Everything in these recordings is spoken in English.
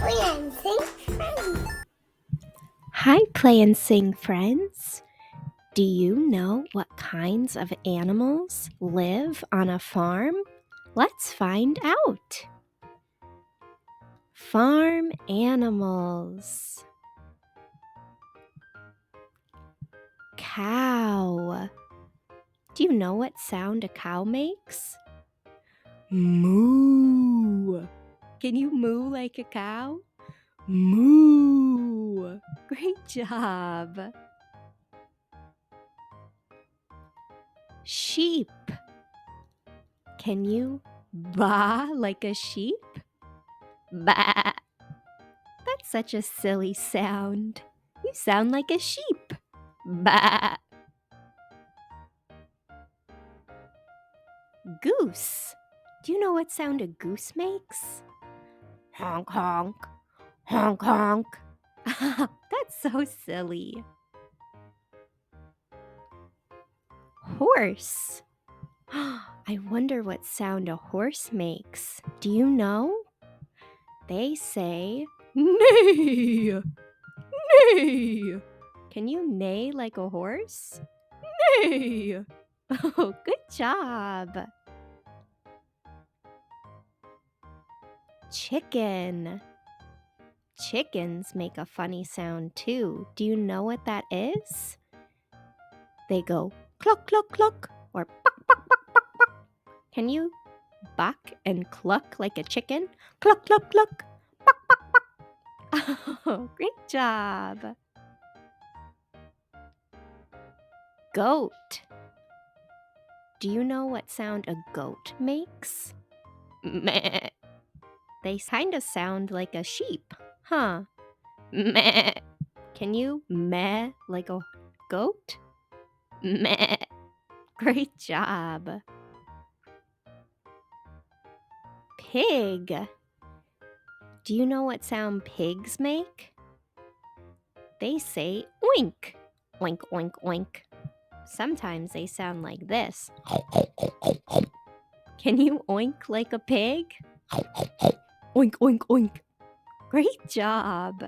Play and sing friends. Hi, Play and Sing friends. Do you know what kinds of animals live on a farm? Let's find out. Farm animals. Cow. Do you know what sound a cow makes? Moo. Can you moo like a cow? Moo. Great job. Sheep. Can you baa like a sheep? Baa. That's such a silly sound. You sound like a sheep. Baa. Goose. Do you know what sound a goose makes? Honk honk. Honk honk. That's so silly. Horse. I wonder what sound a horse makes. Do you know? They say neigh. Neigh. Can you neigh like a horse? Neigh. Oh, good job. Chicken. Chickens make a funny sound too. Do you know what that is? They go cluck, cluck, cluck, or buck, buck, buck, buck, buck. Can you buck and cluck like a chicken? Cluck, cluck, cluck, buck, buck, buck. Oh, great job. Goat. Do you know what sound a goat makes? Meh. They kind of sound like a sheep, huh? Meh. Can you meh like a goat? Meh. Great job. Pig. Do you know what sound pigs make? They say oink. Oink, oink, oink. Sometimes they sound like this. Can you oink like a pig? Oink, oink, oink. Great job.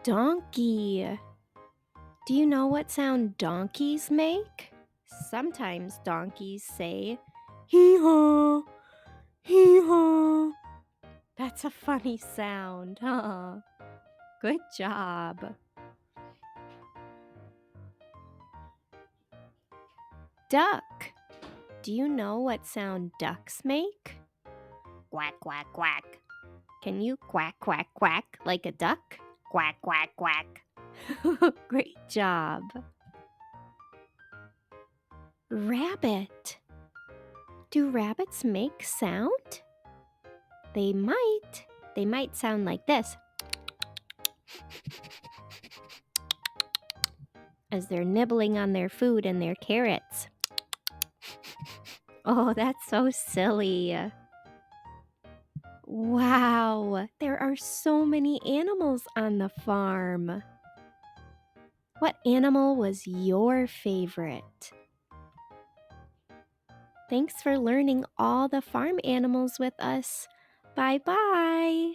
Donkey. Do you know what sound donkeys make? Sometimes donkeys say, hee-haw, hee-haw. That's a funny sound, huh? Good job. Duck. Do you know what sound ducks make? Quack, quack, quack. Can you quack, quack, quack like a duck? Quack, quack, quack. Great job. Rabbit. Do rabbits make sound? They might. They might sound like this. As they're nibbling on their food and their carrots. Oh, that's so silly. Wow, there are so many animals on the farm. What animal was your favorite? Thanks for learning all the farm animals with us. Bye-bye.